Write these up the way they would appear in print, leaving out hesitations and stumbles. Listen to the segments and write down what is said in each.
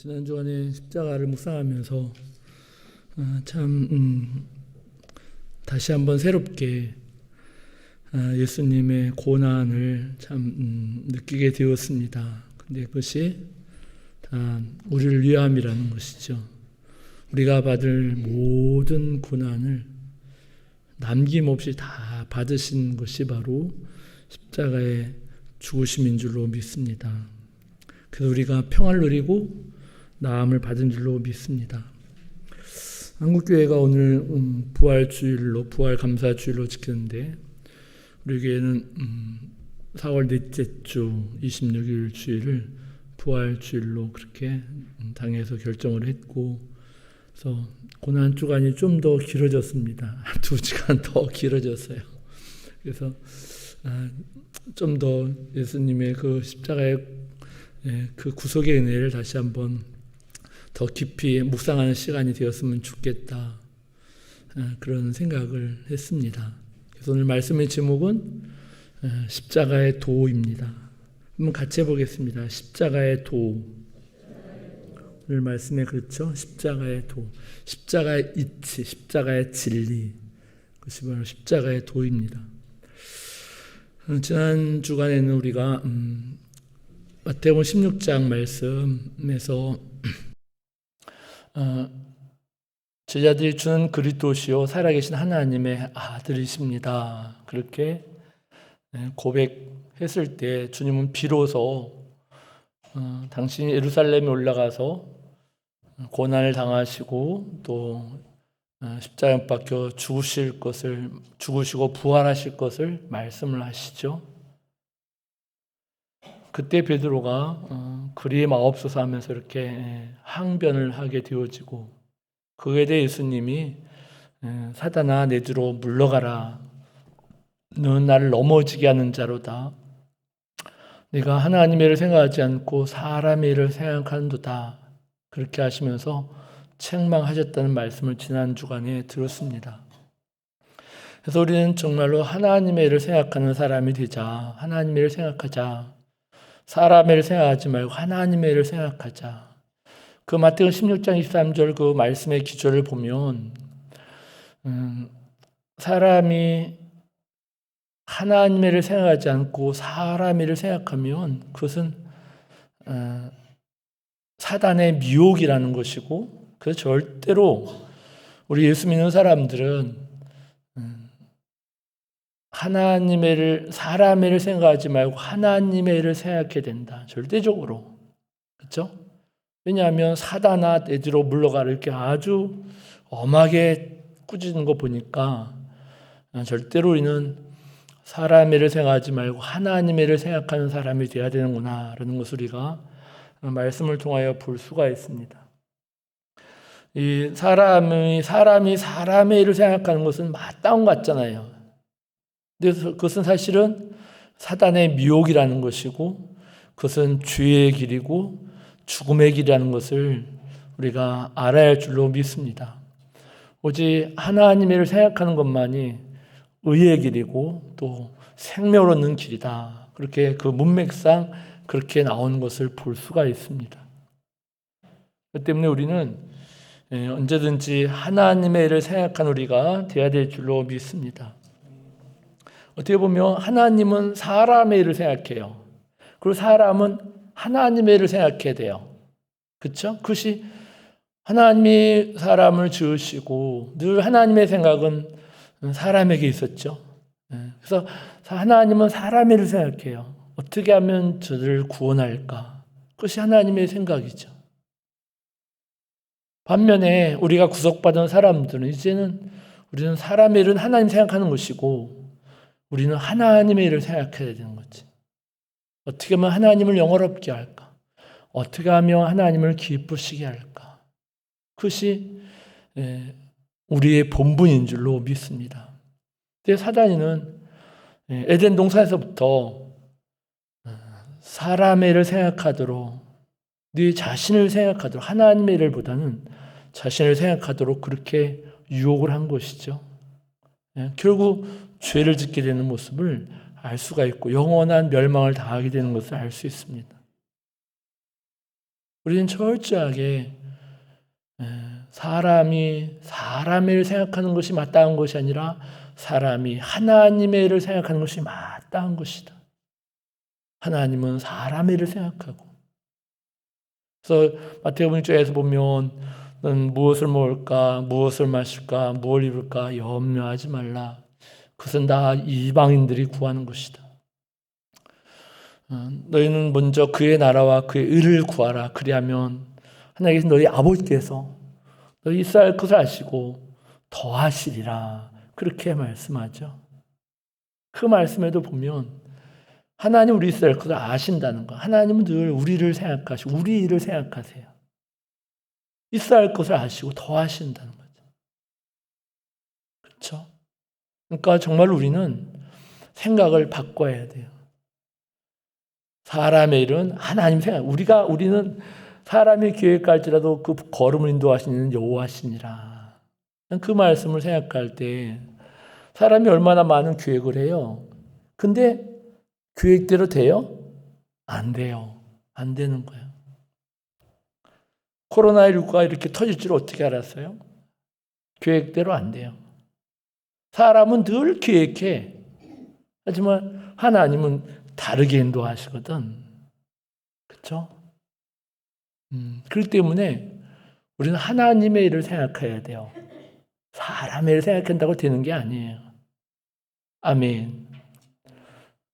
지난 주간에 십자가를 묵상하면서 다시 한번 새롭게 예수님의 고난을 참 느끼게 되었습니다. 근데 그것이 다 우리를 위함이라는 것이죠. 우리가 받을 모든 고난을 남김없이 다 받으신 것이 바로 십자가의 죽으심인 줄로 믿습니다. 그래서 우리가 평안을 누리고 나음을 받은 줄로 믿습니다. 한국교회가 오늘 부활주일로 부활 감사주일로 지켰는데 우리 교회는 4월 넷째 주 26일 주일을 부활주일로 그렇게 당에서 결정을 했고, 그래서 고난 주간이 좀 더 길어졌습니다. 2시간 더 길어졌어요. 그래서 좀 더 예수님의 그 십자가의 그 구속의 은혜를 다시 한번 더 깊이 묵상하는 시간이 되었으면 좋겠다, 그런 생각을 했습니다. 그래서 오늘 말씀의 제목은 십자가의 도입니다. 한번 같이 해보겠습니다. 십자가의 도. 오늘 말씀에 그렇죠. 십자가의 도, 십자가의 이치, 십자가의 진리, 그것이 바로 십자가의 도입니다. 지난 주간에는 우리가 마태복음 16장 말씀에서 제자들이 주는 그리스도시요 살아계신 하나님의 아들이십니다, 그렇게 고백했을 때 주님은 비로소 당신이 예루살렘에 올라가서 고난을 당하시고 또 십자가에 못 박혀 죽으시고 부활하실 것을 말씀을 하시죠. 그때 베드로가 그리 마옵소서 하면서 이렇게 항변을 하게 되어지고, 그에 대해 예수님이 사단아 내 뒤로 물러가라, 너는 나를 넘어지게 하는 자로다, 내가 하나님의 일을 생각하지 않고 사람의 일을 생각하는도다, 그렇게 하시면서 책망하셨다는 말씀을 지난 주간에 들었습니다. 그래서 우리는 정말로 하나님의 일을 생각하는 사람이 되자. 하나님의 일을 생각하자. 사람의 일을 생각하지 말고 하나님의 일을 생각하자. 그 마태복음 16장 23절 그 말씀의 기조를 보면 사람이 하나님의 일을 생각하지 않고 사람의 일을 생각하면 그것은 사단의 미혹이라는 것이고, 그래서 절대로 우리 예수 믿는 사람들은 하나님의 일, 사람의 일을 생각하지 말고 하나님의 일을 생각해야 된다. 절대적으로. 그렇죠? 왜냐하면 사단아 내 뒤로 물러가라 이렇게 아주 엄하게 꾸짖는 거 보니까 절대로 우리는 사람의 일을 생각하지 말고 하나님의 일을 생각하는 사람이 되어야 되는구나 라는 것을 우리가 말씀을 통하여 볼 수가 있습니다. 이 사람이 사람의 일을 생각하는 것은 마땅한 것 같잖아요. 그래서 그것은 사실은 사단의 미혹이라는 것이고, 그것은 죄의 길이고 죽음의 길이라는 것을 우리가 알아야 할 줄로 믿습니다. 오직 하나님의 일을 생각하는 것만이 의의 길이고 또 생명을 얻는 길이다, 그렇게 그 문맥상 그렇게 나오는 것을 볼 수가 있습니다. 그렇기 때문에 우리는 언제든지 하나님의 일을 생각하는 우리가 되어야 될 줄로 믿습니다. 어떻게 보면 하나님은 사람의 일을 생각해요. 그리고 사람은 하나님의 일을 생각해야 돼요. 그렇죠? 그것이 하나님이 사람을 지으시고 늘 하나님의 생각은 사람에게 있었죠. 그래서 하나님은 사람의 일을 생각해요. 어떻게 하면 저들을 구원할까? 그것이 하나님의 생각이죠. 반면에 우리가 구속받은 사람들은 이제는 우리는 사람의 일은 하나님 생각하는 것이고 우리는 하나님의 일을 생각해야 되는 거지. 어떻게 하면 하나님을 영화롭게 할까? 어떻게 하면 하나님을 기쁘시게 할까? 그것이 우리의 본분인 줄로 믿습니다. 근데 사단이는 에덴 동산에서부터 사람의 일을 생각하도록, 네 자신을 생각하도록, 하나님의 일보다는 자신을 생각하도록 그렇게 유혹을 한 것이죠. 결국 죄를 짓게 되는 모습을 알 수가 있고 영원한 멸망을 당하게 되는 것을 알 수 있습니다. 우리는 철저하게 사람이 사람의 일을 생각하는 것이 마땅한 것이 아니라 사람이 하나님의 일을 생각하는 것이 마땅한 것이다. 하나님은 사람의 일을 생각하고. 그래서 마태복음 6장에서 보면 넌 무엇을 먹을까, 무엇을 마실까, 무엇을 입을까 염려하지 말라. 그것은 다 이방인들이 구하는 것이다. 너희는 먼저 그의 나라와 그의 의를 구하라. 그리하면 하나님께서 너희 아버지께서 너희 있어야 할 것을 아시고 더하시리라. 그렇게 말씀하죠. 그 말씀에도 보면 하나님 우리 있어야 할 것을 아신다는 거. 하나님은 늘 우리를 생각하시고 우리 일을 생각하세요. 있어야 할 것을 아시고 더하신다는 거죠. 그렇죠? 그러니까 정말 우리는 생각을 바꿔야 돼요. 사람의 일은 하나님 생각. 우리는 사람이 계획할지라도 그 걸음을 인도하시는 여호와시니라. 그 말씀을 생각할 때 사람이 얼마나 많은 계획을 해요. 근데 계획대로 돼요? 안 돼요. 안 되는 거예요. 코로나19가 이렇게 터질 줄 어떻게 알았어요? 계획대로 안 돼요. 사람은 늘 계획해. 하지만 하나님은 다르게 인도하시거든. 그렇죠? 그렇기 때문에 우리는 하나님의 일을 생각해야 돼요. 사람의 일을 생각한다고 되는 게 아니에요. 아멘.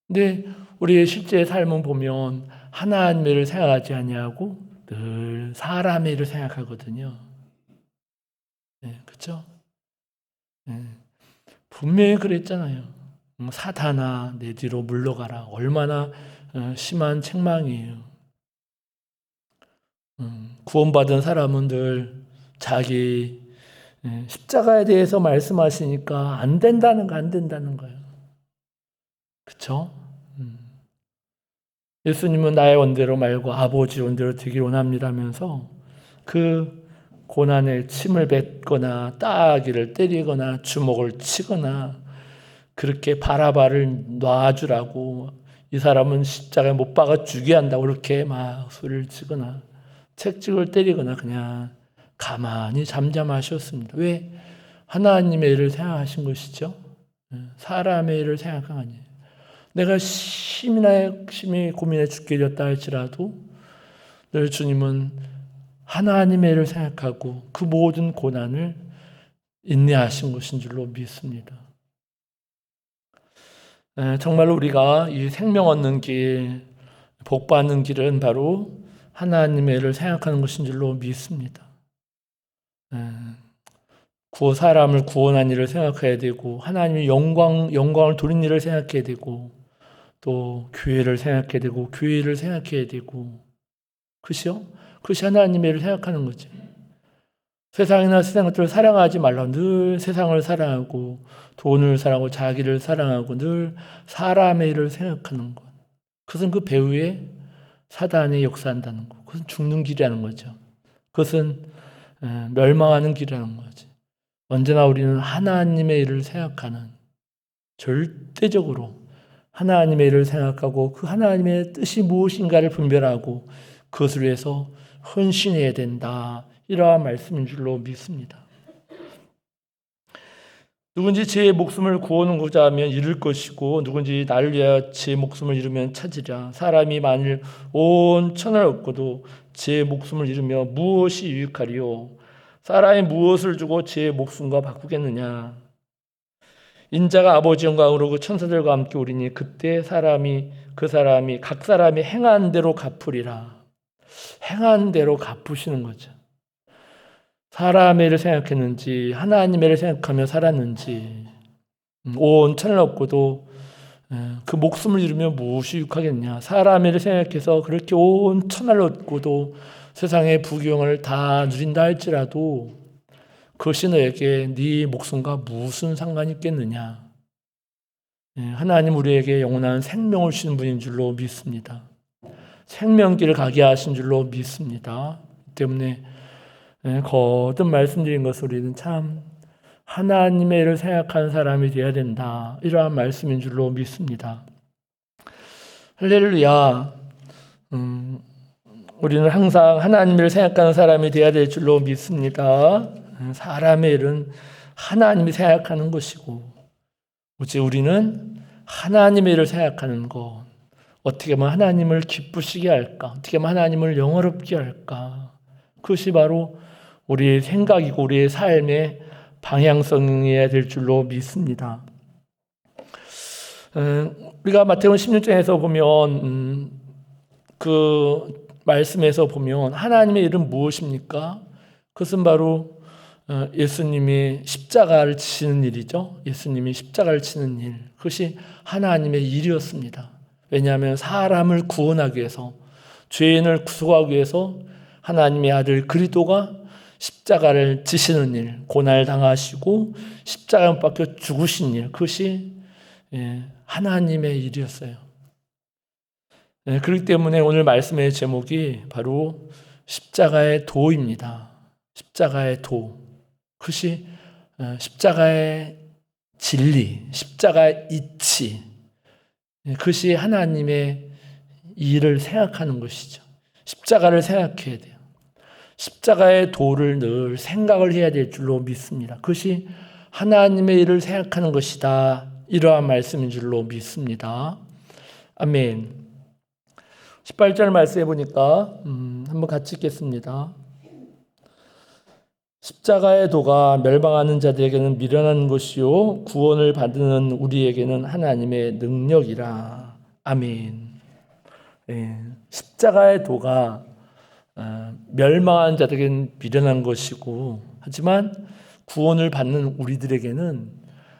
근데 우리의 실제 삶은 보면 하나님의 일을 생각하지 아니하고 늘 사람의 일을 생각하거든요. 네, 그렇죠? 네. 분명히 그랬잖아요. 사탄아 내 뒤로 물러가라. 얼마나 심한 책망이에요. 구원받은 사람은 늘 자기 십자가에 대해서 말씀하시니까 안 된다는 거예요. 그렇죠? 예수님은 나의 원대로 말고 아버지 원대로 되길 원합니다면서 그 고난에 침을 뱉거나 따귀를 때리거나 주먹을 치거나 그렇게 바라바를 놔주라고 이 사람은 십자가에 못 박아 죽게 한다고 그렇게 막 소리를 치거나 채찍을 때리거나 그냥 가만히 잠잠하셨습니다. 왜? 하나님의 일을 생각하신 것이죠. 사람의 일을 생각한 거 아니에요. 내가 심히 고민해 죽게 되었다 할지라도 늘 주님은 하나님의 일을 생각하고 그 모든 고난을 인내하신 것인 줄로 믿습니다. 정말 우리가 이 생명 얻는 길, 복 받는 길은 바로 하나님의 일을 생각하는 것인 줄로 믿습니다. 사람을 구원한 일을 생각해야 되고 하나님의 영광을 돌린 일을 생각해야 되고 또 교회를 생각해야 되고 교회를 생각해야 되고 그렇죠? 그것이 하나님의 일을 생각하는 거지. 세상이나 세상 것들을 사랑하지 말라. 늘 세상을 사랑하고 돈을 사랑하고 자기를 사랑하고 늘 사람의 일을 생각하는 것. 그것은 그 배후에 사단이 역사한다는 것. 그것은 죽는 길이라는 거죠. 그것은 멸망하는 길이라는 거지. 언제나 우리는 하나님의 일을 생각하는 절대적으로 하나님의 일을 생각하고 그 하나님의 뜻이 무엇인가를 분별하고 그것을 위해서 헌신해야 된다. 이러한 말씀인 줄로 믿습니다. 누군지 제 목숨을 구원하고자 하면 잃을 것이고 누군지 나를 위하여 제 목숨을 잃으면 찾으랴. 사람이 만일 온 천을 얻고도 제 목숨을 잃으며 무엇이 유익하리요? 사람이 무엇을 주고 제 목숨과 바꾸겠느냐? 인자가 아버지 영광으로 그 천사들과 함께 오리니 그때 그 사람이 각 사람이 행한 대로 갚으리라. 행한 대로 갚으시는 거죠. 사람의 일을 생각했는지 하나님의 일을 생각하며 살았는지 온 천을 얻고도 그 목숨을 잃으면 무엇이 유익하겠냐. 사람의 일을 생각해서 그렇게 온 천을 얻고도 세상의 부귀영화를 다 누린다 할지라도 그것이 너에게 네 목숨과 무슨 상관이 있겠느냐. 하나님 우리에게 영원한 생명을 주시는 분인 줄로 믿습니다. 생명길을 가게 하신 줄로 믿습니다. 때문에 거듭 말씀드린 것을 우리는 참 하나님의 일을 생각하는 사람이 되어야 된다. 이러한 말씀인 줄로 믿습니다. 할렐루야. 우리는 항상 하나님을 생각하는 사람이 되어야 될 줄로 믿습니다. 사람의 일은 하나님이 생각하는 것이고, 오직 우리는 하나님의 일을 생각하는 것, 어떻게 하면 하나님을 기쁘시게 할까? 어떻게 하면 하나님을 영화롭게 할까? 그것이 바로 우리의 생각이고 우리의 삶의 방향성이어야 될 줄로 믿습니다. 우리가 마태복음 16장에서 보면 그 말씀에서 보면 하나님의 일은 무엇입니까? 그것은 바로 예수님이 십자가를 치는 일이죠. 예수님이 십자가를 치는 일. 그것이 하나님의 일이었습니다. 왜냐하면 사람을 구원하기 위해서, 죄인을 구속하기 위해서 하나님의 아들 그리스도가 십자가를 지시는 일, 고난을 당하시고 십자가에 못 박혀 죽으신 일, 그것이 하나님의 일이었어요. 그렇기 때문에 오늘 말씀의 제목이 바로 십자가의 도입니다. 십자가의 도. 그것이 십자가의 진리, 십자가의 이치, 그것이 하나님의 일을 생각하는 것이죠. 십자가를 생각해야 돼요. 십자가의 도를 늘 생각을 해야 될 줄로 믿습니다. 그것이 하나님의 일을 생각하는 것이다. 이러한 말씀인 줄로 믿습니다. 아멘. 18절 말씀해 보니까 한번 같이 읽겠습니다. 십자가의 도가 멸망하는 자들에게는 미련한 것이요 구원을 받는 우리에게는 하나님의 능력이라. 아멘. 십자가의 도가 멸망한 자들에게는 미련한 것이고, 하지만 구원을 받는 우리들에게는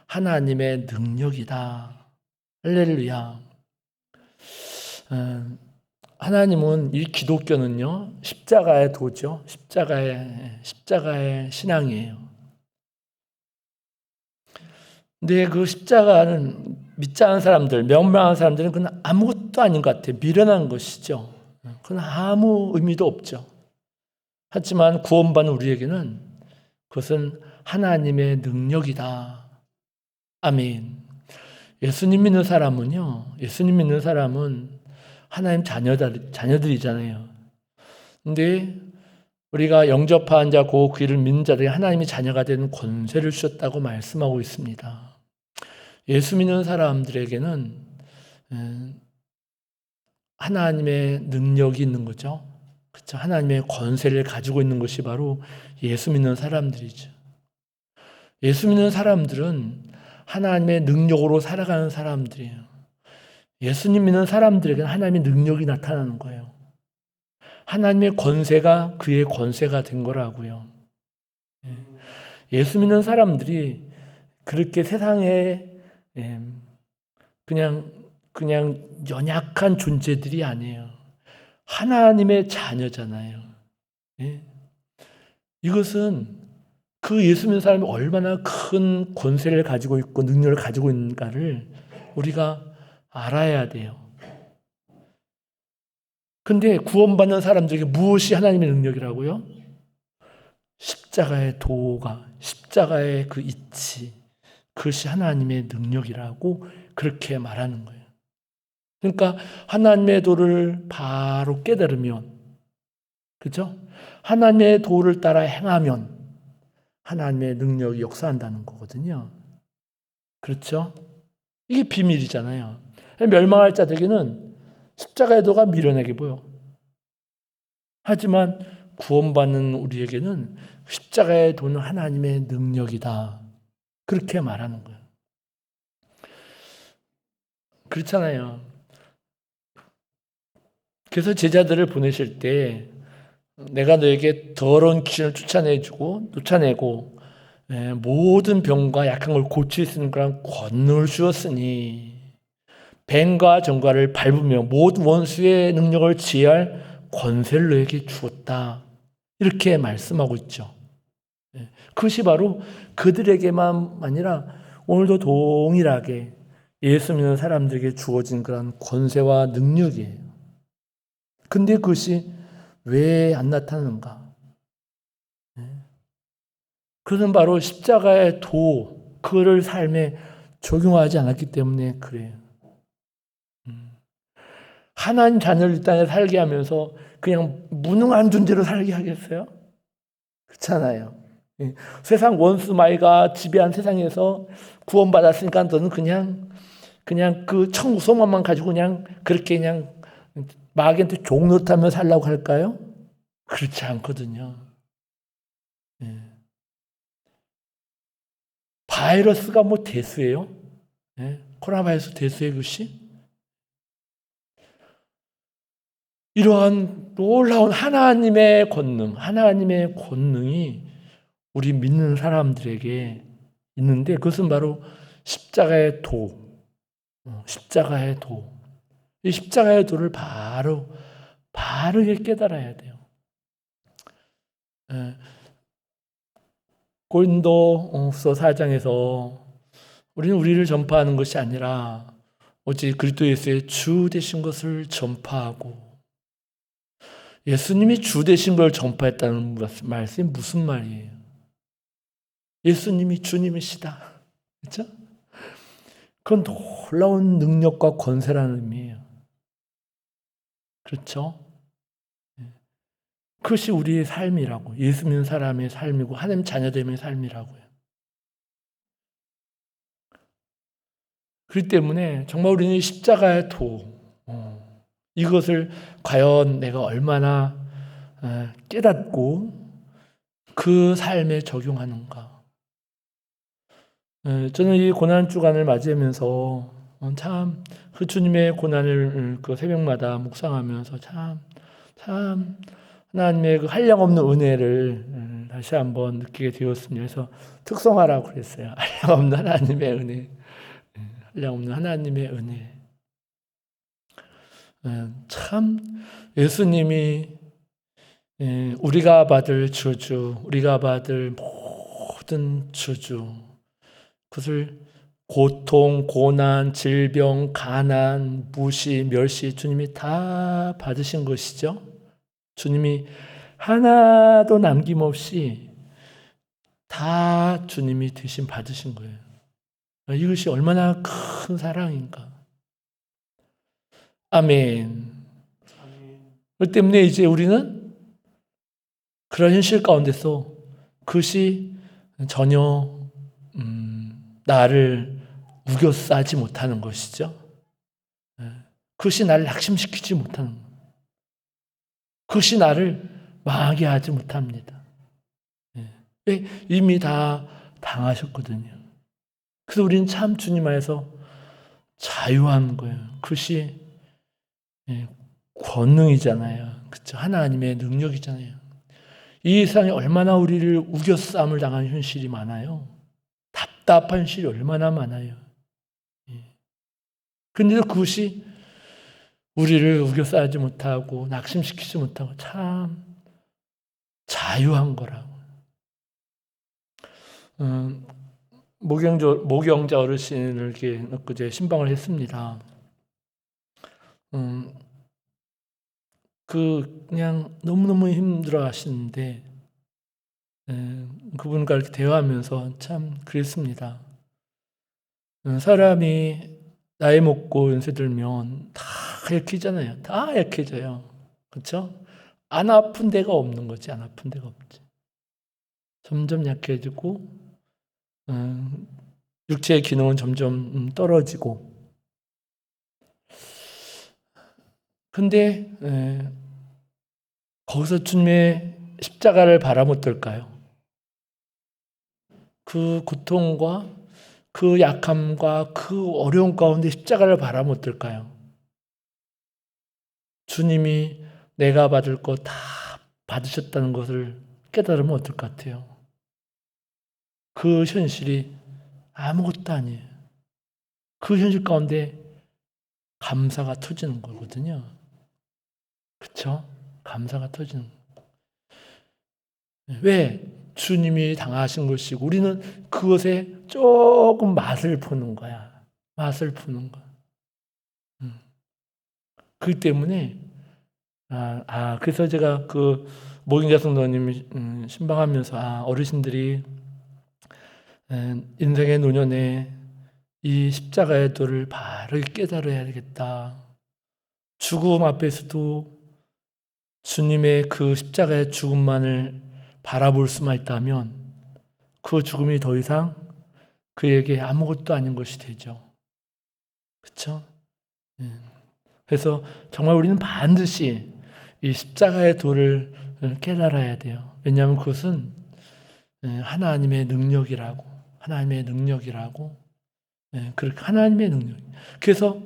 하나님의 능력이다. 할렐루야. 하나님은, 이 기독교는요, 십자가의 도죠. 십자가의 신앙이에요. 근데 그 십자가는 믿지 않은 사람들, 멸망한 사람들은 그건 아무것도 아닌 것 같아요. 미련한 것이죠. 그건 아무 의미도 없죠. 하지만 구원받는 우리에게는 그것은 하나님의 능력이다. 아멘. 예수님 믿는 사람은 하나님 자녀들이잖아요. 근데 우리가 영접한 자, 그 귀를 믿는 자들이 하나님의 자녀가 되는 권세를 주셨다고 말씀하고 있습니다. 예수 믿는 사람들에게는 하나님의 능력이 있는 거죠. 그렇죠? 하나님의 권세를 가지고 있는 것이 바로 예수 믿는 사람들이죠. 예수 믿는 사람들은 하나님의 능력으로 살아가는 사람들이에요. 예수님 믿는 사람들에게는 하나님의 능력이 나타나는 거예요. 하나님의 권세가 그의 권세가 된 거라고요. 예수 믿는 사람들이 그렇게 세상에 그냥 연약한 존재들이 아니에요. 하나님의 자녀잖아요. 이것은 그 예수 믿는 사람이 얼마나 큰 권세를 가지고 있고 능력을 가지고 있는가를 우리가 알아야 돼요. 근데 구원받는 사람들에게 무엇이 하나님의 능력이라고요? 십자가의 도가, 십자가의 그 이치, 그것이 하나님의 능력이라고 그렇게 말하는 거예요. 그러니까 하나님의 도를 바로 깨달으면, 그죠? 하나님의 도를 따라 행하면 하나님의 능력이 역사한다는 거거든요. 그렇죠? 이게 비밀이잖아요. 멸망할 자들에게는 십자가의 도가 미련하게 보여. 하지만 구원받는 우리에게는 십자가의 도는 하나님의 능력이다. 그렇게 말하는 거예요. 그렇잖아요. 그래서 제자들을 보내실 때 내가 너에게 더러운 귀신을 쫓아내고 모든 병과 약한 걸 고칠 수 있는 그런 권능을 주었으니 뱀과 정과를 밟으며 모든 원수의 능력을 지휘할 권세를 너에게 주었다. 이렇게 말씀하고 있죠. 그것이 바로 그들에게만 아니라 오늘도 동일하게 예수 믿는 사람들에게 주어진 그런 권세와 능력이에요. 근데 그것이 왜 안 나타나는가? 그것은 바로 십자가의 도, 그거를 삶에 적용하지 않았기 때문에 그래요. 하나님 자녀를 이 땅에 살게 하면서 그냥 무능한 존재로 살게 하겠어요? 그렇잖아요. 세상 원수 마귀가 지배한 세상에서 구원받았으니까 너는 그냥 그 천국 소망만 가지고 그냥 그렇게 그냥 마귀한테 종 노릇하며 살라고 할까요? 그렇지 않거든요. 바이러스가 뭐 대수예요? 코로나 바이러스 대수예요, 그것이? 이러한 놀라운 하나님의 권능이 우리 믿는 사람들에게 있는데 그것은 바로 십자가의 도. 이 십자가의 도를 바르게 깨달아야 돼요. 고린도서 4장에서 우리는 우리를 전파하는 것이 아니라 오직 그리스도 예수의 주 되신 것을 전파하고 예수님이 주 되신 걸 전파했다는 말씀이 무슨 말이에요? 예수님이 주님이시다. 그렇죠? 그건 놀라운 능력과 권세라는 의미예요. 그렇죠? 그것이 우리의 삶이라고. 예수 믿는 사람의 삶이고 하나님 자녀됨의 삶이라고요. 그렇기 때문에 정말 우리는 십자가의 도 이것을 과연 내가 얼마나 깨닫고 그 삶에 적용하는가. 저는 이 고난 주간을 맞이하면서 참 그 주님의 고난을 그 새벽마다 묵상하면서 참 하나님의 그 한량없는 은혜를 다시 한번 느끼게 되었습니다. 그래서 특성화라고 그랬어요. 한량없는 하나님의 은혜. 한량없는 하나님의 은혜. 참 예수님이 우리가 받을 저주, 우리가 받을 모든 저주, 그것을 고통, 고난, 질병, 가난, 무시, 멸시 주님이 다 받으신 것이죠. 주님이 하나도 남김없이 다 주님이 대신 받으신 거예요. 이것이 얼마나 큰 사랑인가. 아멘. 그렇기 때문에 이제 우리는 그런 현실 가운데서 그것이 전혀 나를 우겨싸지 못하는 것이죠. 그것이 나를 낙심시키지 못하는 것. 그것이 나를 망하게 하지 못합니다. 왜? 이미 다 당하셨거든요. 그래서 우리는 참 주님 안에서 자유한 거예요. 그것이 권능이잖아요. 그렇죠? 하나님의 능력이잖아요. 이 세상에 얼마나 우리를 우겨싸움을 당하는 현실이 많아요. 답답한 현실이 얼마나 많아요. 그런데도 그것이 우리를 우겨싸지 못하고 낙심시키지 못하고 참 자유한 거라고. 모경자 어르신을 이렇게 엊그제 신방을 했습니다. 그냥 너무너무 힘들어 하시는데 그분과 이렇게 대화하면서 참 그랬습니다. 사람이 나이 먹고 연세 들면 다 약해지잖아요. 다 약해져요. 그렇죠? 안 아픈 데가 없는 거지. 안 아픈 데가 없지. 점점 약해지고 육체의 기능은 점점 떨어지고. 근데 거기서 주님의 십자가를 바라면 어떨까요? 그 고통과 그 약함과 그 어려움 가운데 십자가를 바라면 어떨까요? 주님이 내가 받을 거 다 받으셨다는 것을 깨달으면 어떨 것 같아요? 그 현실이 아무것도 아니에요. 그 현실 가운데 감사가 터지는 거거든요. 그렇죠? 감사가 터지는 거예요. 왜? 주님이 당하신 것이고 우리는 그것에 조금 맛을 보는 거야. 맛을 보는 거야. 그렇기 때문에 그래서 제가 그 모경자 성도님 신방하면서 어르신들이 인생의 노년에 이 십자가의 도를 바르게 깨달아야 되겠다. 죽음 앞에서도 주님의 그 십자가의 죽음만을 바라볼 수만 있다면 그 죽음이 더 이상 그에게 아무것도 아닌 것이 되죠. 그렇죠? 그래서 정말 우리는 반드시 이 십자가의 도를 깨달아야 돼요. 왜냐하면 그것은 하나님의 능력이라고, 그렇게 하나님의 능력. 그래서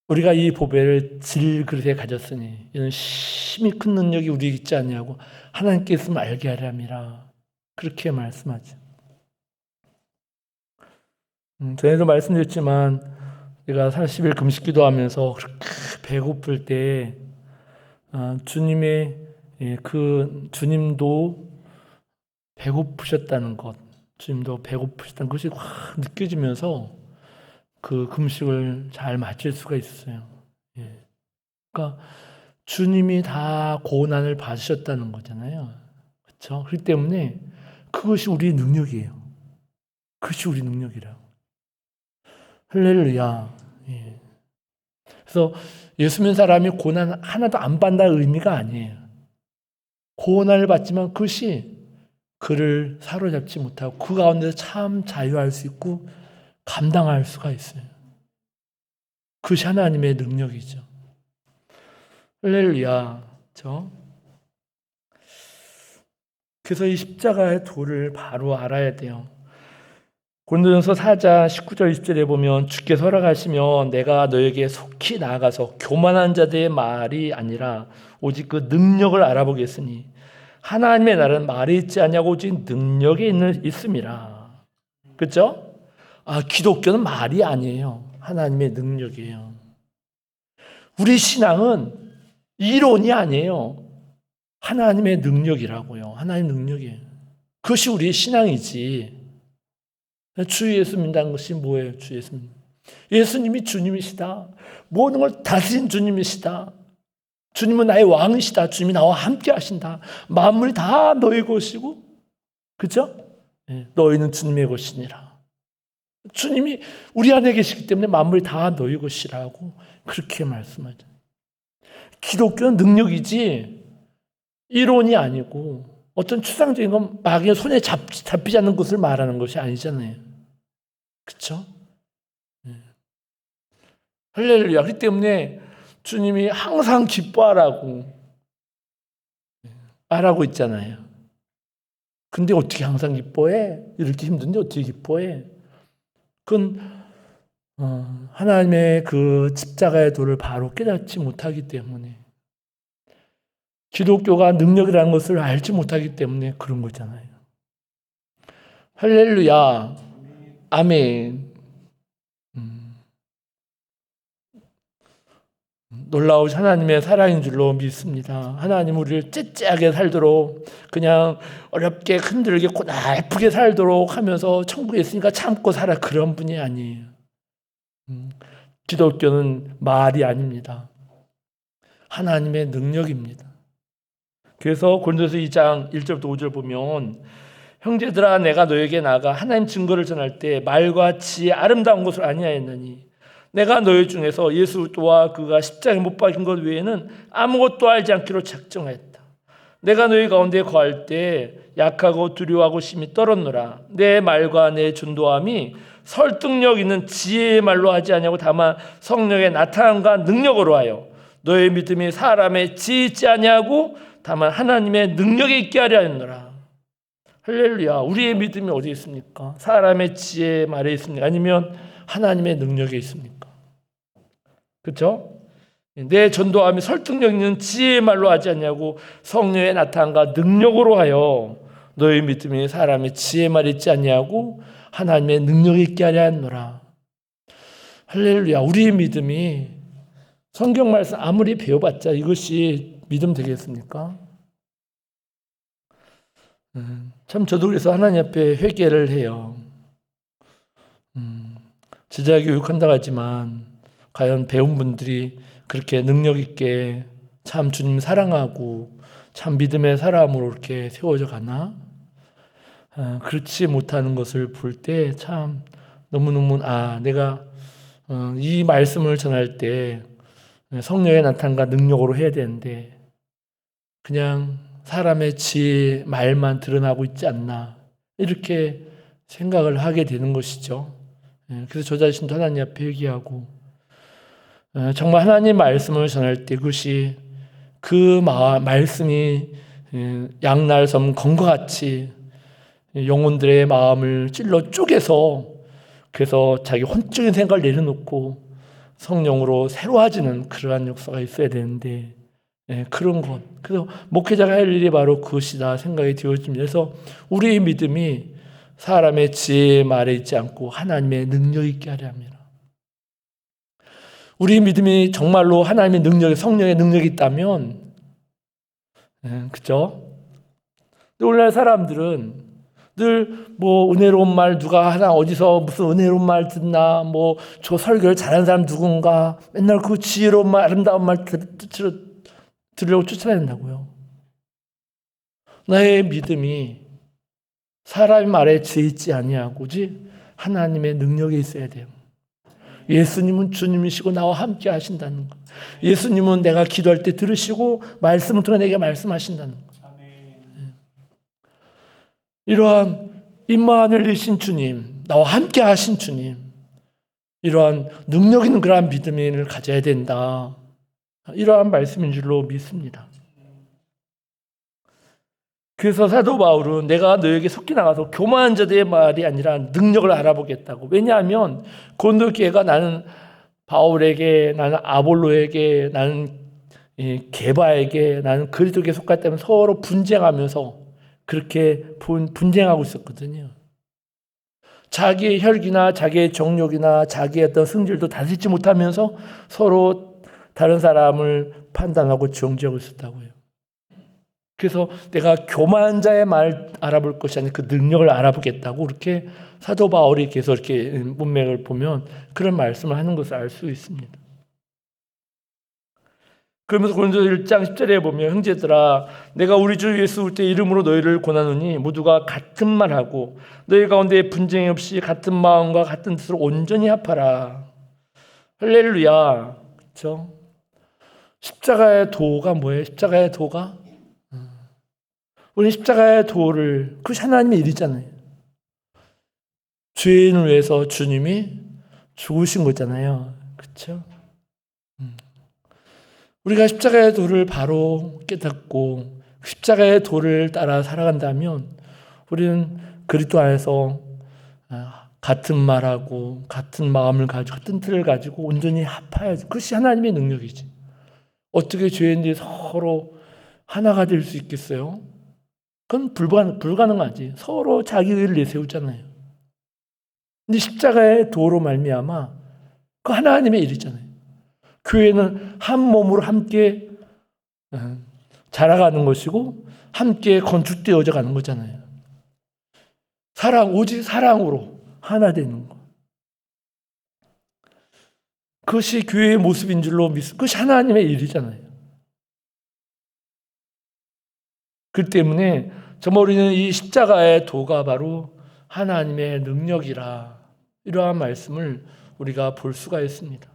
우리가 이 보배를 질그릇에 가졌으니 이런 심히 큰 능력이 우리에게 있지 않냐고 하나님께서 알게 하려 함이라 그렇게 말씀하죠. 전에도 말씀드렸지만 제가 40일 금식 기도하면서 그렇게 배고플 때 주님도 배고프셨다는 것이 확 느껴지면서 그 금식을 잘 마칠 수가 있어요. 그러니까 주님이 다 고난을 받으셨다는 거잖아요. 그렇죠? 그렇기 때문에 그것이 우리의 능력이에요. 그것이 우리 능력이라고. 할렐루야. 그래서 예수 믿는 사람이 고난 하나도 안 받는다는 의미가 아니에요. 고난을 받지만 그것이 그를 사로잡지 못하고 그 가운데서 참 자유할 수 있고 감당할 수가 있어요. 그것이 하나님의 능력이죠. 할렐루야. 그래서 이 십자가의 도를 바로 알아야 돼요. 고린도전서 4장 19절 20절에 보면 주께서 허락하시면 내가 너에게 속히 나아가서 교만한 자들의 말이 아니라 오직 그 능력을 알아보겠으니 하나님의 나라는 말이 있지 않냐고 오직 능력에 있음이라. 그렇죠? 기독교는 말이 아니에요. 하나님의 능력이에요. 우리 신앙은 이론이 아니에요. 하나님의 능력이라고요. 하나님의 능력이에요. 그것이 우리의 신앙이지. 주 예수 믿는다는 것이 뭐예요? 주 예수 믿는. 예수님이 주님이시다. 모든 걸 다스린 주님이시다. 주님은 나의 왕이시다. 주님이 나와 함께 하신다. 만물이 다 너의 것이고, 그죠? 너희는 주님의 것이니라. 주님이 우리 안에 계시기 때문에 만물이 다 너희 것이라고 그렇게 말씀하죠. 기독교는 능력이지 이론이 아니고 어떤 추상적인 건 마귀의 손에 잡히지 않는 것을 말하는 것이 아니잖아요. 그렇죠? 할렐루야. 그렇기 때문에 주님이 항상 기뻐하라고 말하고 있잖아요. 근데 어떻게 항상 기뻐해? 이렇게 힘든데 어떻게 기뻐해? 그건 하나님의 그 십자가의 도를 바로 깨닫지 못하기 때문에, 기독교가 능력이라는 것을 알지 못하기 때문에 그런 거잖아요. 할렐루야. 아멘. 놀라우신 하나님의 사랑인 줄로 믿습니다. 하나님 우리를 째째하게 살도록, 그냥 어렵게 힘들게 고달프게 살도록 하면서 천국에 있으니까 참고 살아, 그런 분이 아니에요. 기독교는 말이 아닙니다. 하나님의 능력입니다. 그래서 고린도서 2장 1절부터 5절 보면, 형제들아 내가 너에게 나아가 하나님 증거를 전할 때 말과 지혜 아름다운 것을 아니하였느니 내가 너희 중에서 예수와 그가 십자가에 못 박힌 것 외에는 아무것도 알지 않기로 작정하였다. 내가 너희 가운데 거할 때 약하고 두려워하고 심히 떨었노라. 내 말과 내 전도함이 설득력 있는 지혜의 말로 하지 아니하고 다만 성령의 나타남과 능력으로 하여 너의 믿음이 사람의 지혜 있지 아니하고 다만 하나님의 능력에 있게 하려 하였노라. 할렐루야. 우리의 믿음이 어디 있습니까? 사람의 지혜의 말에 있습니까? 아니면 하나님의 능력에 있습니까? 그렇죠? 내 전도함이 설득력 있는 지혜의 말로 하지 않냐고 성령의 나타남과 능력으로 하여 너의 믿음이 사람의 지혜의 말이 있지 않냐고 하나님의 능력이 있게 하려 하노라. 할렐루야. 우리의 믿음이 성경 말씀 아무리 배워봤자 이것이 믿음 되겠습니까? 참 저도 그래서 하나님 앞에 회개를 해요. 제자 교육한다고 하지만 과연 배운 분들이 그렇게 능력 있게 참 주님 사랑하고 참 믿음의 사람으로 이렇게 세워져 가나? 그렇지 못하는 것을 볼 때 참 너무너무 내가 이 말씀을 전할 때 성령의 나타남과 능력으로 해야 되는데 그냥 사람의 지혜 말만 드러나고 있지 않나 이렇게 생각을 하게 되는 것이죠. 그래서 저 자신도 하나님 앞에 회개하고 정말 하나님 말씀을 전할 때 그것이 그 말씀이 양날섬 검과 같이 영혼들의 마음을 찔러 쪼개서 그래서 자기 혼적인 생각을 내려놓고 성령으로 새로워지는 그러한 역사가 있어야 되는데 그런 것. 그래서 목회자가 할 일이 바로 그것이다 생각이 되어집니다. 그래서 우리의 믿음이 사람의 지혜의 말에 있지 않고 하나님의 능력 있게 하려 합니다. 우리의 믿음이 정말로 하나님의 능력이 성령의 능력이 있다면 그죠? 오늘날 사람들은 늘 뭐 은혜로운 말 누가 하나 어디서 무슨 은혜로운 말 듣나 뭐 저 설교를 잘하는 사람 누군가 맨날 그 지혜로운 말 아름다운 말 들으려고 쫓아낸다고요. 나의 믿음이 사람의 말에 지혜 있지 아니하고지 하나님의 능력에 있어야 돼요. 예수님은 주님이시고 나와 함께 하신다는 것. 예수님은 내가 기도할 때 들으시고 말씀을 통해 내게 말씀하신다는 것. 이러한 임마누엘이신 주님, 나와 함께 하신 주님, 이러한 능력 있는 그러한 믿음을 가져야 된다. 이러한 말씀인 줄로 믿습니다. 그래서 사도 바울은 내가 너에게 속히 나가서 교만한 자들의 말이 아니라 능력을 알아보겠다고. 왜냐하면 고린도교회가 나는 바울에게, 나는 아볼로에게, 나는 게바에게, 나는 그리스도에게 속했다면 서로 분쟁하면서 그렇게 분쟁하고 있었거든요. 자기의 혈기나 자기의 정욕이나 자기의 어떤 성질도 다스리지 못하면서 서로 다른 사람을 판단하고 정죄하고 있었다고요. 그래서 내가 교만한 자의 말 알아볼 것이 아니라 그 능력을 알아보겠다고 그렇게 사도 바울이 계속 이렇게 문맥을 보면 그런 말씀을 하는 것을 알 수 있습니다. 그러면서 고린도 1장 10절에 보면 형제들아 내가 우리 주 예수 올 때 이름으로 너희를 권하노니 모두가 같은 말하고 너희 가운데 분쟁이 없이 같은 마음과 같은 뜻으로 온전히 합하라. 할렐루야. 그렇죠? 십자가의 도가 뭐예요? 십자가의 도가? 우리 십자가의 도를 그것이 하나님의 일이잖아요. 죄인을 위해서 주님이 죽으신 거잖아요. 그렇죠? 우리가 십자가의 도를 바로 깨닫고 십자가의 도를 따라 살아간다면 우리는 그리스도 안에서 같은 말하고 같은 마음을 가지고 같은 틀을 가지고 온전히 합하여야지. 그것이 하나님의 능력이지. 어떻게 죄인들이 서로 하나가 될 수 있겠어요? 그건 불가능하지. 서로 자기 의를 내세우잖아요. 근데 십자가의 도로 말미암아 그 하나님의 일이잖아요. 교회는 한 몸으로 함께 자라가는 것이고 함께 건축되어져 가는 거잖아요. 오직 사랑으로 하나 되는 것. 그것이 교회의 모습인 줄로 믿습니다. 그것이 하나님의 일이잖아요. 그 때문에 정말 우리는 이 십자가의 도가 바로 하나님의 능력이라 이러한 말씀을 우리가 볼 수가 있습니다.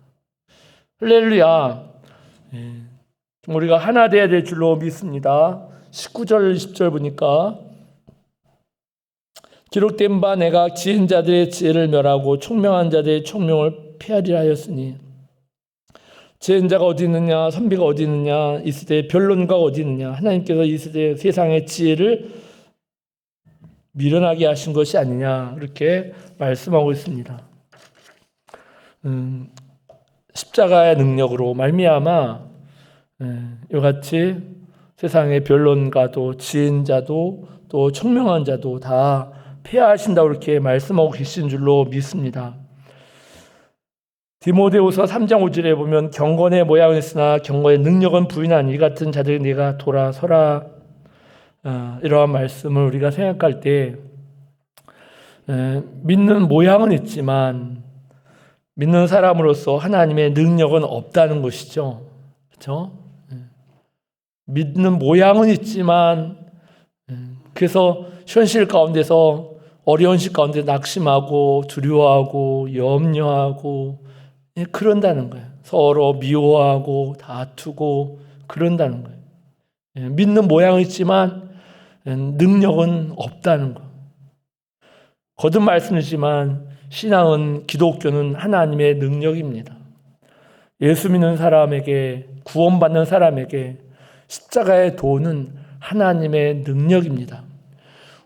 할렐루야. 우리가 하나 되어야 될 줄로 믿습니다. 19절 20절 보니까 기록된 바 내가 지은 자들의 지혜를 멸하고 총명한 자들의 총명을 폐하리라 하였으니 지은 자가 어디 있느냐 선비가 어디 있느냐 이 시대의 변론가가 어디 있느냐 하나님께서 이 시대의 세상의 지혜를 미련하게 하신 것이 아니냐 이렇게 말씀하고 있습니다. 십자가의 능력으로 말미암아 이같이 세상의 변론가도 지은 자도 또 총명한 자도 다 폐하하신다고 이렇게 말씀하고 계신 줄로 믿습니다. 디모데후서 3장 5절에 보면 경건의 모양은 있으나 경건의 능력은 부인한 이 같은 자들이 네가 돌아서라 이러한 말씀을 우리가 생각할 때 믿는 모양은 있지만 믿는 사람으로서 하나님의 능력은 없다는 것이죠. 그렇죠? 믿는 모양은 있지만 그래서 현실 가운데서 어려운 시 가운데 낙심하고 두려워하고 염려하고 그런다는 거예요. 서로 미워하고 다투고 그런다는 거예요. 믿는 모양은 있지만 능력은 없다는 거. 거듭 말씀이지만 신앙은, 기독교는 하나님의 능력입니다. 예수 믿는 사람에게, 구원받는 사람에게 십자가의 도는 하나님의 능력입니다.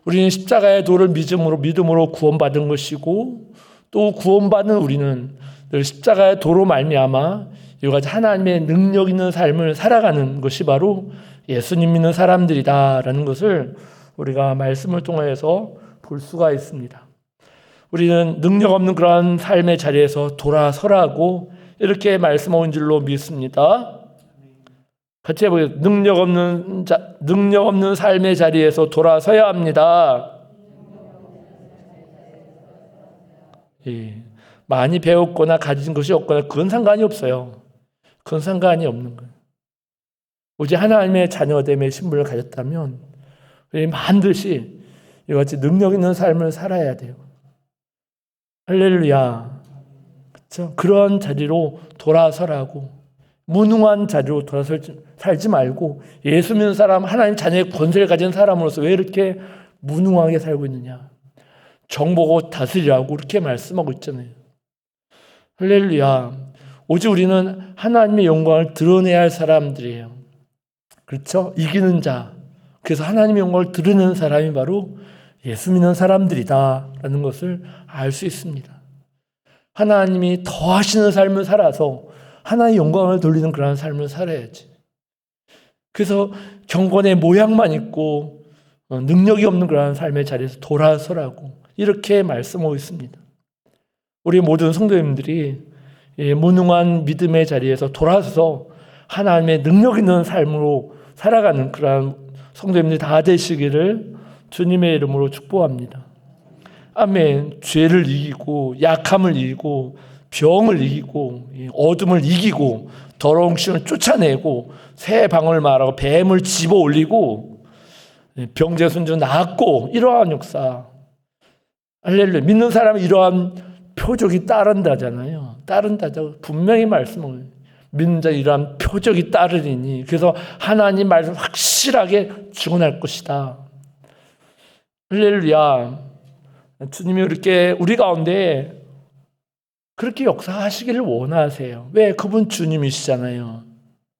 우리는 십자가의 도를 믿음으로 구원받은 것이고, 또 구원받는 우리는 늘 십자가의 도로 말미암아 이와 같이 하나님의 능력 있는 삶을 살아가는 것이 바로 예수님 믿는 사람들이다라는 것을 우리가 말씀을 통해서 볼 수가 있습니다. 우리는 능력 없는 그러한 삶의 자리에서 돌아서라고 이렇게 말씀하신 줄로 믿습니다. 같이 해보겠습니다. 능력 없는 삶의 자리에서 돌아서야 합니다. 예. 많이 배웠거나 가진 것이 없거나 그건 상관이 없어요. 그건 상관이 없는 거예요. 오직 하나님의 자녀됨의 신분을 가졌다면 반드시 이와 같이 능력 있는 삶을 살아야 돼요. 할렐루야. 그렇죠? 그런 자리로 돌아서라고, 무능한 자리로 살지 말고 예수 믿는 사람, 하나님 자녀의 권세를 가진 사람으로서 왜 이렇게 무능하게 살고 있느냐. 정보고 다스리라고 이렇게 말씀하고 있잖아요. 할렐루야. 오직 우리는 하나님의 영광을 드러내야 할 사람들이에요. 그렇죠? 이기는 자. 그래서 하나님의 영광을 드러내는 사람이 바로 예수 믿는 사람들이다라는 것을 알 수 있습니다. 하나님이 더하시는 삶을 살아서 하나님의 영광을 돌리는 그런 삶을 살아야지. 그래서 경건의 모양만 있고 능력이 없는 그런 삶의 자리에서 돌아서라고 이렇게 말씀하고 있습니다. 우리 모든 성도님들이 무능한 믿음의 자리에서 돌아서서 하나님의 능력 있는 삶으로 살아가는 그런 성도님들이 다 되시기를 주님의 이름으로 축복합니다. 아멘. 죄를 이기고 약함을 이기고 병을 이기고 어둠을 이기고 더러운 신을 쫓아내고 새 방울 말하고 뱀을 집어 올리고 병재순주 낫고 이러한 역사. 할렐루야. 믿는 사람이 이러한 표적이 따른다잖아요. 따른다죠. 분명히 말씀을 믿는 자 이러한 표적이 따르리니, 그래서 하나님 말씀 확실하게 증언할 것이다. 할렐루야. 주님이 이렇게 우리 가운데 그렇게 역사하시기를 원하세요. 왜? 그분 주님이시잖아요.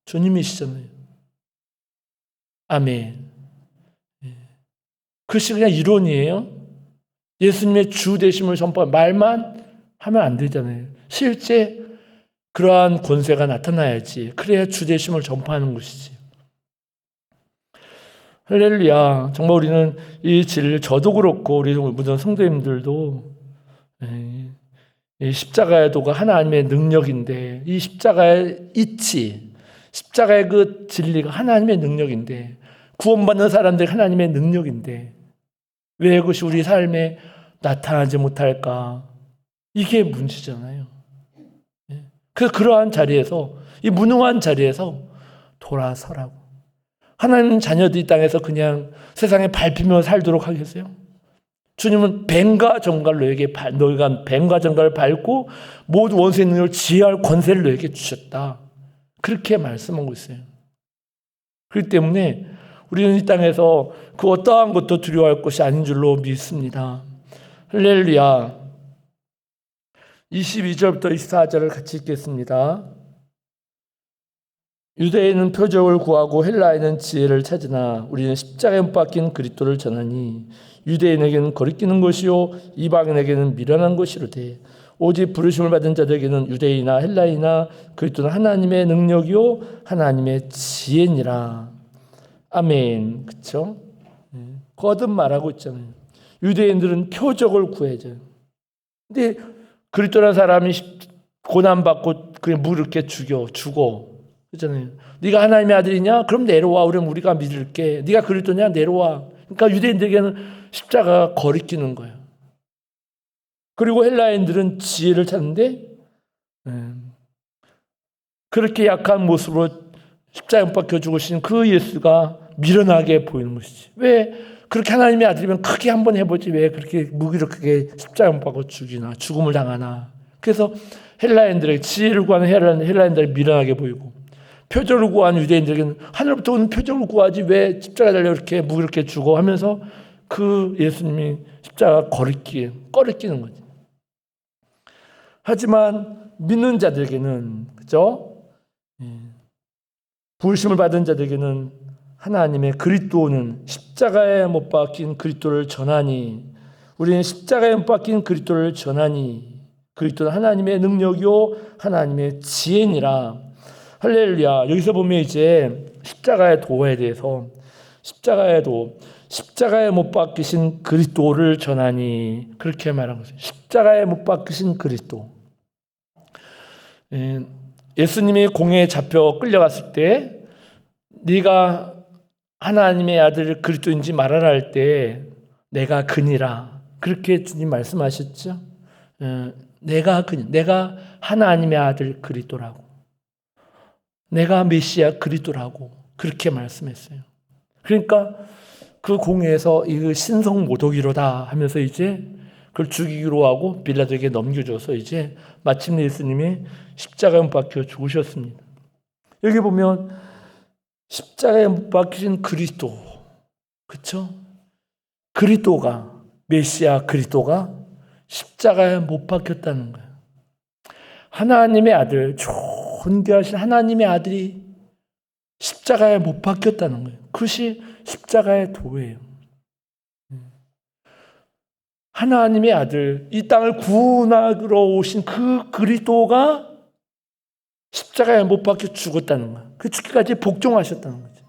주님이시잖아요. 아멘. 그것이 그냥 이론이에요. 예수님의 주 되심을 선포한 말만 하면 안 되잖아요. 실제 그러한 권세가 나타나야지. 그래야 주 되심을 전파하는 것이지. 할렐루야. 정말 우리는 이 진리를, 저도 그렇고 우리 모든 성도님들도 이 십자가의 도가 하나님의 능력인데, 이 십자가의 이치, 십자가의 그 진리가 하나님의 능력인데, 구원받는 사람들이 하나님의 능력인데 왜 그것이 우리 삶에 나타나지 못할까? 이게 문제잖아요. 그래서 그러한 자리에서, 이 무능한 자리에서 돌아서라고. 하나님 자녀들이 이 땅에서 그냥 세상에 밟히며 살도록 하겠어요? 주님은 뱀과 정갈로 너희가 뱀과 정갈을 밟고 모든 원수의 능력을 지휘할 권세를 너에게 주셨다. 그렇게 말씀하고 있어요. 그렇기 때문에 우리는 이 땅에서 그 어떠한 것도 두려워할 것이 아닌 줄로 믿습니다. 할렐루야. 22절부터 24절을 같이 읽겠습니다. 유대인은 표적을 구하고 헬라인은 지혜를 찾으나 우리는 십자가에 못 박힌 그리스도를 전하니 유대인에게는 거리끼는 것이요 이방인에게는 미련한 것이로되 오직 부르심을 받은 자들에게는 유대인이나 헬라인이나 그리스도는 하나님의 능력이요 하나님의 지혜니라. 아멘. 그렇죠? 거듭 말하고 있잖아요. 유대인들은 표적을 구해줘요. 근데 그리스도라는 사람이 고난받고 그냥 물 이렇게 죽어. 그렇잖아요. 네가 하나님의 아들이냐? 그럼 내려와. 우리가 믿을게. 네가 그리스도냐? 내려와. 그러니까 유대인들에게는 십자가가 거리끼는 거예요. 그리고 헬라인들은 지혜를 찾는데 그렇게 약한 모습으로 십자가에 못 박혀 죽으신 그 예수가 미련하게 보이는 것이지. 왜 그렇게 하나님의 아들이면 크게 한번 해보지 왜 그렇게 무기력하게 십자가에 못 박혀 죽음을 당하나. 그래서 헬라인들에게 지혜를 구하는 헬라인들에게 미련하게 보이고 표적을 구하는 유대인들에게는 하늘부터 오는 표적을 구하지 왜 십자가 달려 이렇게 무겁게 주고 하면서 그 예수님이 십자가 꺼리끼는 거지. 하지만 믿는 자들에게는 그죠? 부르심을 받은 자들에게는 하나님의 그리스도는 십자가에 못 박힌 그리스도를 전하니 우리는 십자가에 못 박힌 그리스도를 전하니 그리스도는 하나님의 능력이요 하나님의 지혜니라. 할렐루야. 여기서 보면 이제 십자가의 도에 대해서 십자가에 못 박히신 그리스도를 전하니 그렇게 말한 거죠. 십자가에 못 박히신 그리스도. 예수님이 공회에 잡혀 끌려갔을 때 네가 하나님의 아들 그리스도인지 말하라 할 때 내가 그니라 그렇게 주님 말씀하셨죠. 내가 하나님의 아들 그리스도라고, 내가 메시아 그리스도라고 그렇게 말씀했어요. 그러니까 그 공회에서 이 신성 모독이로다 하면서 이제 그걸 죽이기로 하고 빌라도에게 넘겨줘서 이제 마침내 예수님이 십자가에 못 박혀 죽으셨습니다. 여기 보면 십자가에 못 박히신 그리스도, 그렇죠? 그리스도가 메시아 그리스도가 십자가에 못 박혔다는 거예요. 하나님의 아들, 존귀하신 하나님의 아들이 십자가에 못 박혔다는 거예요. 그것이 십자가의 도예요. 하나님의 아들, 이 땅을 구원하러 오신 그 그리스도가 십자가에 못 박혀 죽었다는 거예요. 그 죽기까지 복종하셨다는 거죠.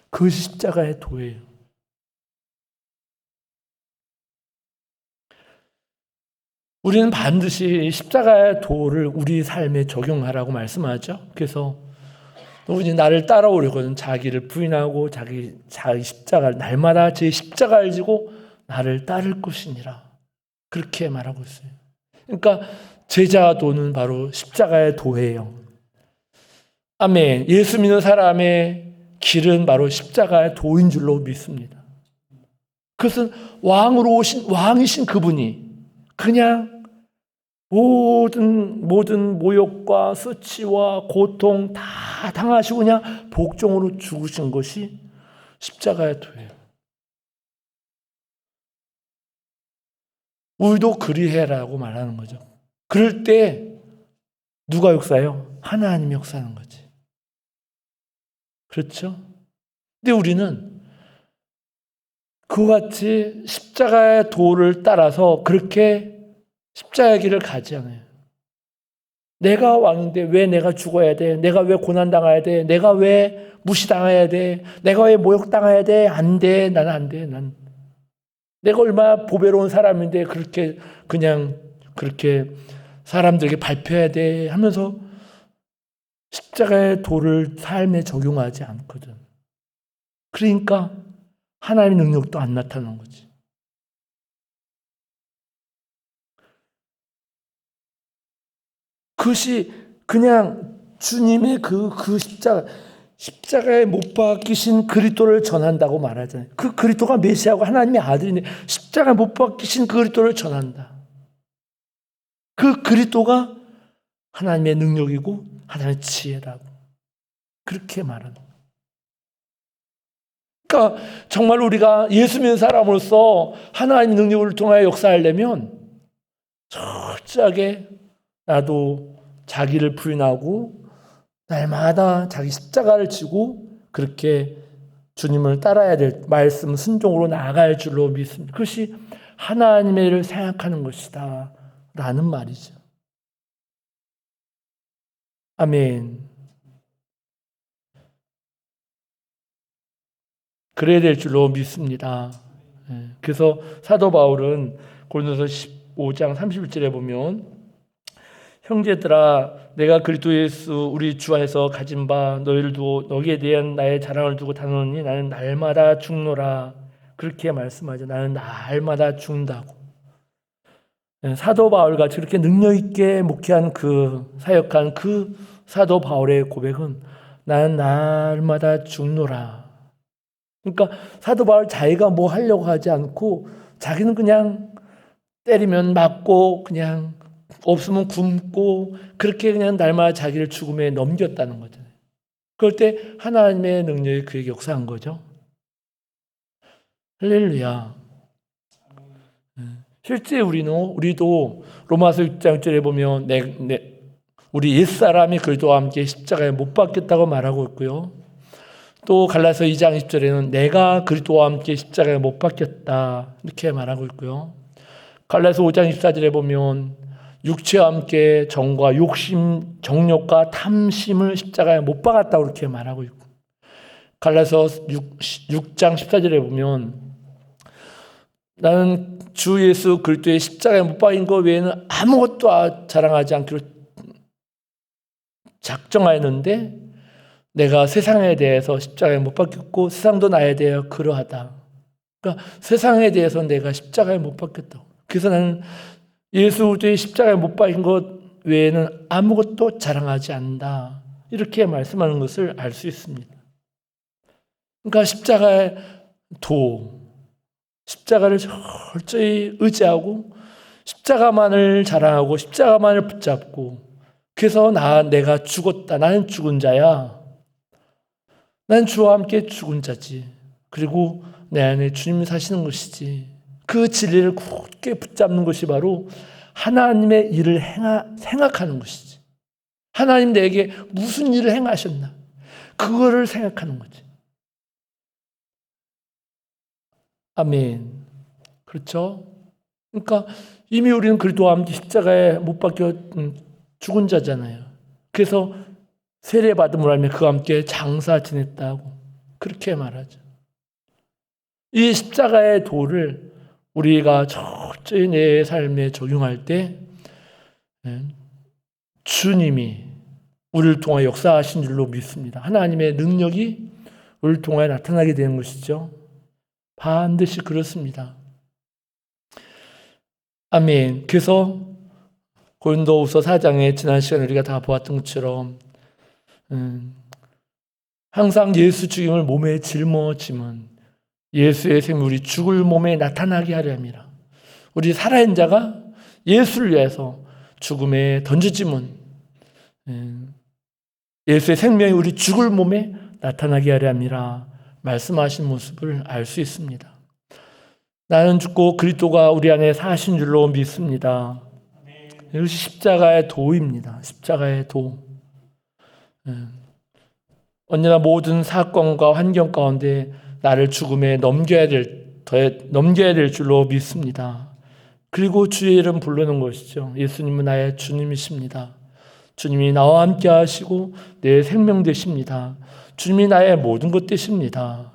그것이 십자가의 도예요. 우리는 반드시 십자가의 도를 우리 삶에 적용하라고 말씀하죠. 그래서 우리 나를 따라오려거든 자기를 부인하고 자기 십자가 날마다 제 십자가를 지고 나를 따를 것이니라 그렇게 말하고 있어요. 그러니까 제자도는 바로 십자가의 도예요. 아멘. 예수 믿는 사람의 길은 바로 십자가의 도인 줄로 믿습니다. 그것은 왕이신 그분이 그냥 모든 모욕과 수치와 고통 다 당하시고 그냥 복종으로 죽으신 것이 십자가의 도예요. 우리도 그리해라고 말하는 거죠. 그럴 때 누가 역사해요? 하나님이 역사하는 거지. 그렇죠? 근데 우리는 그와 같이 십자가의 도를 따라서 그렇게 십자가의 길을 가지 않아요. 내가 왕인데 왜 내가 죽어야 돼? 내가 왜 고난당해야 돼? 내가 왜 무시당해야 돼? 내가 왜 모욕당해야 돼? 안 돼. 나는 안 돼. 내가 얼마나 보배로운 사람인데 그렇게 사람들에게 발표해야 돼 하면서 십자가의 도를 삶에 적용하지 않거든. 그러니까 하나님의 능력도 안 나타나는 거지. 그것이 그냥 주님의 그 십자가에 못 박히신 그리스도를 전한다고 말하잖아요. 그 그리스도가 메시아고 하나님의 아들인데 십자가에 못 박히신 그리스도를 전한다. 그 그리스도가 하나님의 능력이고 하나님의 지혜라고 그렇게 말하는 거예요. 그러니까 정말 우리가 예수 믿는 사람으로서 하나님의 능력을 통하여 역사하려면 철저하게 나도 자기를 부인하고 날마다 자기 십자가를 지고 그렇게 주님을 따라야 될 말씀 순종으로 나아갈 줄로 믿습니다. 그것이 하나님의 일을 생각하는 것이다 라는 말이죠. 아멘. 그래야 될 줄로 믿습니다. 그래서 사도 바울은 고린도서 15장 31절에 보면 형제들아 내가 그리스도 예수 우리 주 안에서 가진 바 너희를 두고 너희에 대한 나의 자랑을 두고 다노니 나는 날마다 죽노라 그렇게 말씀하죠. 나는 날마다 죽는다고. 사도 바울같이 그렇게 능력 있게 목회한 사역한 그 사도 바울의 고백은 나는 날마다 죽노라. 그러니까 사도 바울 자기가 뭐 하려고 하지 않고 자기는 그냥 때리면 맞고 그냥 없으면 굶고 그렇게 그냥 날마다 자기를 죽음에 넘겼다는 거잖아요. 그럴 때 하나님의 능력이 그에게 역사한 거죠. 할렐루야. 실제 우리도 로마서 6장 1절에 보면 우리 옛사람이 그리스도와 함께 십자가에 못 박혔다고 말하고 있고요. 또 갈라서 2장 20절에는 내가 그리스도와 함께 십자가에 못 박혔다 이렇게 말하고 있고요. 갈라서 5장 24절에 보면 육체와 함께 정과 욕심, 정욕과 탐심을 십자가에 못 박았다고 이렇게 말하고 있고, 갈라서 6장 14절에 보면 나는 주 예수 그리스도의 십자가에 못 박인 것 외에는 아무것도 자랑하지 않기로 작정하였는데 내가 세상에 대해서 십자가에 못 박혔고 세상도 나에 대하여 그러하다. 그러니까 세상에 대해서 내가 십자가에 못 박혔다고. 그래서 나는 예수 그리스도의 십자가에 못 박인 것 외에는 아무것도 자랑하지 않는다. 이렇게 말씀하는 것을 알 수 있습니다. 그러니까 십자가의 십자가를 철저히 의지하고 십자가만을 자랑하고 십자가만을 붙잡고, 그래서 내가 죽었다. 나는 죽은 자야. 난 주와 함께 죽은 자지. 그리고 내 안에 주님이 사시는 것이지. 그 진리를 굳게 붙잡는 것이 바로 하나님의 일을 생각하는 것이지. 하나님 내게 무슨 일을 행하셨나? 그거를 생각하는 거지. 아멘. 그렇죠? 그러니까 이미 우리는 그리스도와 함께 십자가에 못 박혀 죽은 자잖아요. 그래서 세례받음을 알며 그와 함께 장사 지냈다고 그렇게 말하죠. 이 십자가의 도를 우리가 철저히 내 삶에 적용할 때 주님이 우리를 통해 역사하신 줄로 믿습니다. 하나님의 능력이 우리를 통해 나타나게 되는 것이죠. 반드시 그렇습니다. 아멘. 그래서 고린도후서 4장에 지난 시간에 우리가 다 보았던 것처럼 항상 예수 죽임을 몸에 짊어짐은 예수의 생물이 죽을 몸에 나타나게 하려 함이라. 우리 살아있는 자가 예수를 위해서 죽음에 던져짐은 예수의 생명이 우리 죽을 몸에 나타나게 하려 함이라 말씀하신 모습을 알 수 있습니다. 나는 죽고 그리스도가 우리 안에 사신 줄로 믿습니다. 이것이 십자가의 도입니다. 십자가의 도. 언제나 모든 사건과 환경 가운데 나를 죽음에 넘겨야 될 줄로 믿습니다. 그리고 주의 이름 부르는 것이죠. 예수님은 나의 주님이십니다. 주님이 나와 함께 하시고 내 생명 되십니다. 주님이 나의 모든 것 되십니다.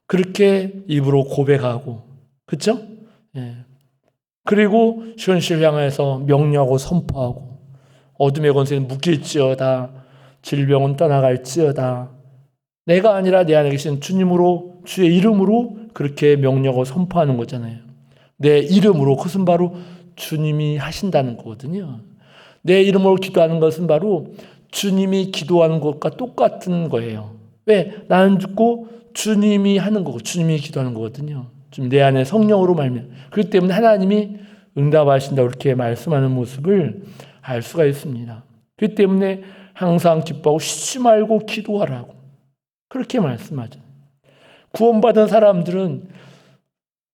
그렇게 입으로 고백하고, 그렇죠? 예. 그리고 현실을 향해서 명령하고 선포하고, 어둠의 권세는 묶일지어다, 질병은 떠나갈지어다, 내가 아니라 내 안에 계신 주님으로, 주의 이름으로 그렇게 명령하고 선포하는 거잖아요. 내 이름으로, 그것은 바로 주님이 하신다는 거거든요. 내 이름으로 기도하는 것은 바로 주님이 기도하는 것과 똑같은 거예요. 왜? 나는 죽고 주님이 하는 거고 주님이 기도하는 거거든요. 지금 내 안에 성령으로 말미암아. 그렇기 때문에 하나님이 응답하신다고 이렇게 말씀하는 모습을 알 수가 있습니다. 그렇기 때문에 항상 기뻐하고 쉬지 말고 기도하라고 그렇게 말씀하죠. 구원받은 사람들은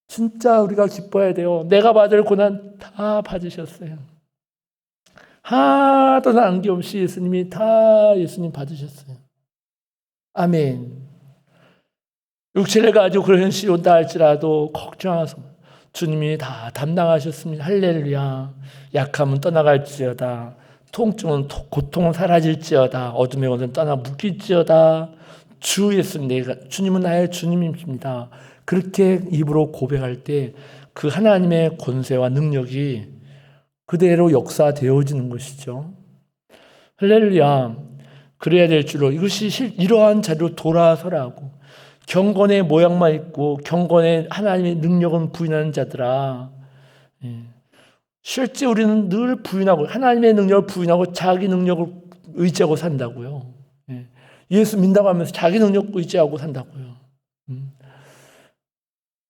진짜 우리가 기뻐해야 돼요. 내가 받을 고난 다 받으셨어요. 하나도 남김없이 예수님이 다 예수님 받으셨어요. 아멘. 육체를 가지고 그런 현실이 온다 할지라도 걱정하소. 주님이 다 담당하셨습니다. 할렐루야. 약함은 떠나갈지어다. 통증은 고통은 사라질지어다. 어둠의 권세는 떠나 묶일지어다. 주 예수님, 주님은 나의 주님입니다. 그렇게 입으로 고백할 때 그 하나님의 권세와 능력이 그대로 역사되어지는 것이죠. 할렐루야. 그래야 될 줄로 이것이 이러한 자리로 돌아서라고. 경건의 모양만 있고 경건의 하나님의 능력은 부인하는 자들아. 실제 우리는 늘 부인하고 하나님의 능력을 부인하고 자기 능력을 의지하고 산다고요. 예수 믿는다고 하면서 자기 능력 의지하고 산다고요.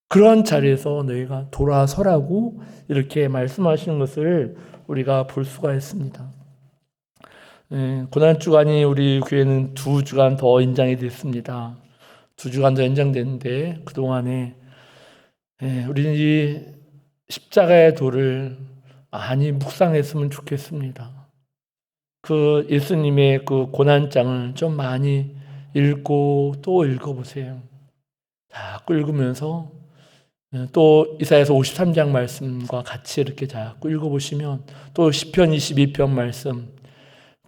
그러한 자리에서 너희가 돌아서라고 이렇게 말씀하시는 것을 우리가 볼 수가 있습니다. 고난주간이 우리 교회는 2주간 더 연장이 됐습니다. 2주간 더 연장됐는데 그동안에 우리는 이 십자가의 도를 많이 묵상했으면 좋겠습니다. 그 예수님의 그 고난장을 좀 많이 읽고 또 읽어보세요. 자꾸 읽으면서 또 이사야서 53장 말씀과 같이 이렇게 자꾸 읽어보시면 또 시편 22편 말씀,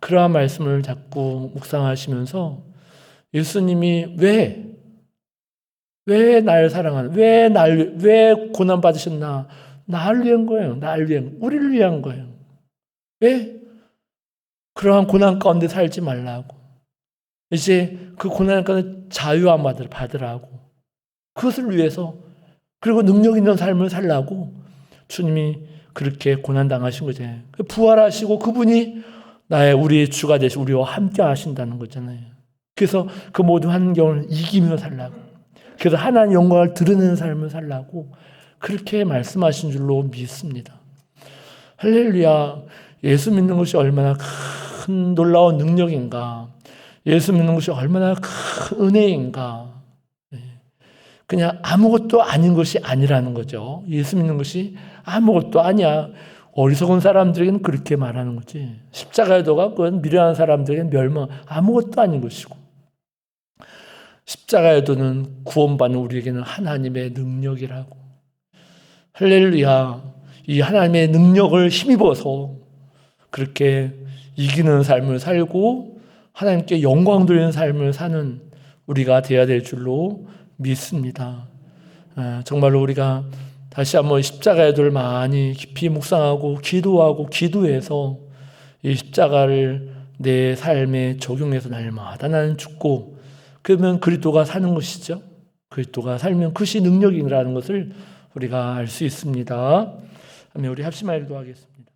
그러한 말씀을 자꾸 묵상하시면서 예수님이 왜 날 사랑하는, 왜 고난 받으셨나? 나를 위한 거예요. 나를 위한, 우리를 위한 거예요. 왜 그러한 고난 가운데 살지 말라고. 이제 그 고난 가운데 자유함 받으라고. 그것을 위해서, 그리고 능력 있는 삶을 살라고 주님이 그렇게 고난 당하신 거죠. 부활하시고 그분이 우리의 주가 되시고 우리와 함께 하신다는 거잖아요. 그래서 그 모든 환경을 이기며 살라고. 그래서 하나님 영광을 드러내는 삶을 살라고 그렇게 말씀하신 줄로 믿습니다. 할렐루야. 예수 믿는 것이 얼마나 큰 놀라운 능력인가. 예수 믿는 것이 얼마나 큰 은혜인가. 그냥 아무것도 아닌 것이 아니라는 거죠. 예수 믿는 것이 아무것도 아니야. 어리석은 사람들에게는 그렇게 말하는 거지. 십자가의 도가 그건 미련한 사람들에게는 멸망, 아무것도 아닌 것이고. 십자가의 도는 구원받는 우리에게는 하나님의 능력이라고. 할렐루야. 이 하나님의 능력을 힘입어서 그렇게 이기는 삶을 살고 하나님께 영광 돌리는 삶을 사는 우리가 되어야 될 줄로 믿습니다. 정말로 우리가 다시 한번 십자가의 도를 많이 깊이 묵상하고 기도해서 이 십자가를 내 삶에 적용해서 날마다 나는 죽고, 그러면 그리스도가 사는 것이죠. 그리스도가 살면 그것이 능력이라는 것을 우리가 알 수 있습니다. 우리 합심하여 기도하겠습니다.